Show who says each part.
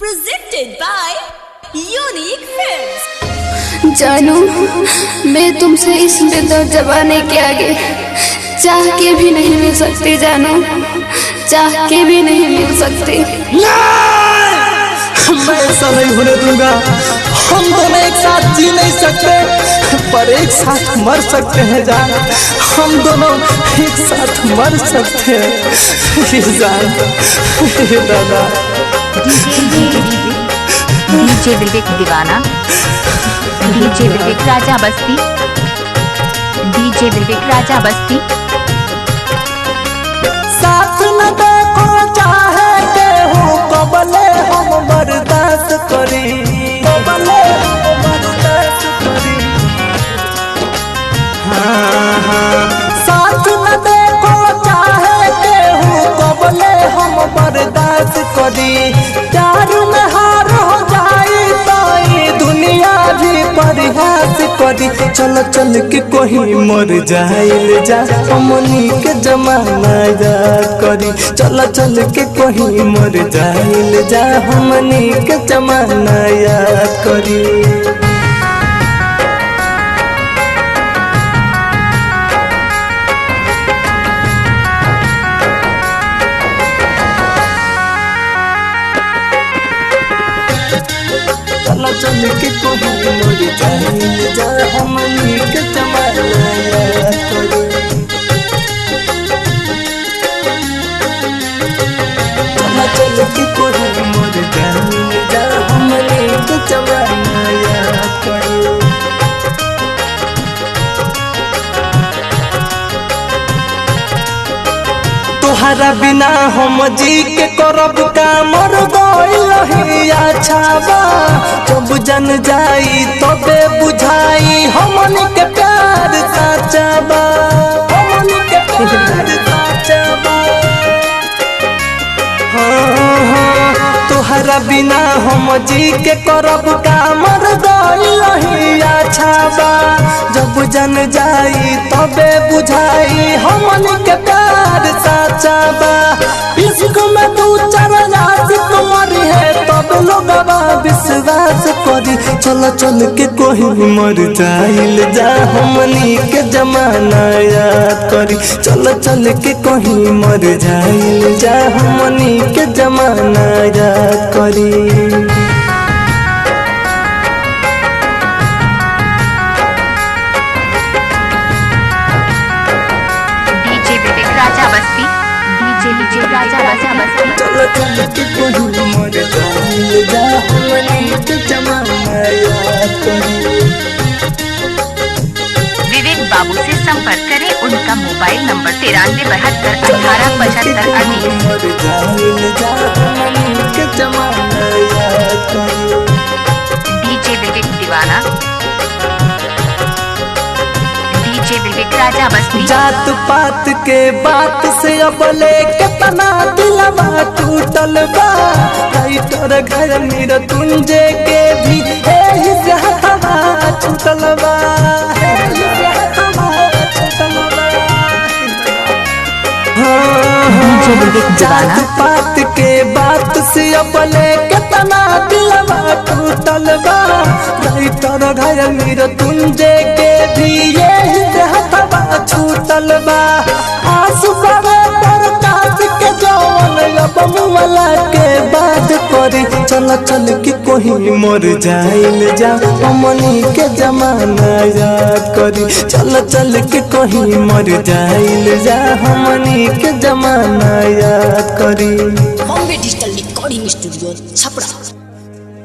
Speaker 1: Presented by Unique Films।
Speaker 2: जानू मैं तुमसे इस बेदर्द जमाने के आगे चाह के भी नहीं मिल सकती। जानू चाह के भी नहीं मिल सकती।
Speaker 3: मैं ऐसा नहीं होने दूंगा। हम दोनों एक साथ जी नहीं सकते पर एक साथ मर सकते हैं जान। हम दोनों एक साथ मर सकते हैं जान। दादा
Speaker 4: डीजे विवेक दीवाना, डीजे विवेक राजा बस्ती, डीजे विवेक राजा बस्ती।
Speaker 3: साथ न देखो चाहे के हो कबले हम बर्दाश्त करी, कबले हम बर्दाश्त करी। हाँ साथ न देखो चाहे के हो कबले हम बर्दाश्त करी। प्यार में हार हो जाई तो ये दुनिया भी परिहास करी। चल चल के कोई मर जाइल जा हमनी के जमाना याद करी। चल चल के कोई मर जाइल जा हमनी के जमाना याद करी। चल चल के कोई मर जाइल जा हमनी के जमाना याद करी। चल चल के कोई मर जाइल जा हमनी के जमाना याद करी। तोहरा बिना हम जी के करब का मर गइल अच्छा बा। जब जन जाई तबे बुझाई हमन के प्यार साचा बा, हमन के प्यार साचा बा। हाँ तोहरा बिना हम जी के करब का मर गइल अच्छा बा। जब जन जाई तबे बुझाई हमन के प्यार साचा बा। इश्क में तू चार आशिक मरी है तब लोगवा विश्वास करी। चल चल के कोई मर जाइल जा हमनी के जमाना याद करी। चल चल के कोई मर जाइल जा हमनी के जमाना याद करी।
Speaker 4: डीजे विवेक राजा बस्ती, डीजे विवेक राजा बस्ती।
Speaker 3: चल चल के कोई मर जाइल जा हमनी के जमाना याद करी।
Speaker 4: विवेक बाबू से संपर्क करें। उनका मोबाइल नंबर 9372187538।
Speaker 3: मर जाइल जा हमनी के जमाना याद करी।
Speaker 4: डीजे विवेक दीवाना, डीजे विवेक राजा बस्ती।
Speaker 3: जात पात के बात से अब लेके तना दिलवा टूटल बा। राइटर घर मेरा तुंजे के भी एही से हवा छूटल बा, एही से हवा छूटल बा। जात पात के बात से अब लेके तना दिलवा टूटल बा। राइटर घर मेरा तुंजे के भी यही से हवा छूटल बा। आंसू बहे प्रकाश के जवन अब मुमला के बात करी। चल चल के कोई मर जाइल जा हमनी के जमाना याद करी। चल चल के कोई मर जाइल जा हमनी के जमाना याद करी।
Speaker 1: Bombay digital recording studio Chhapra.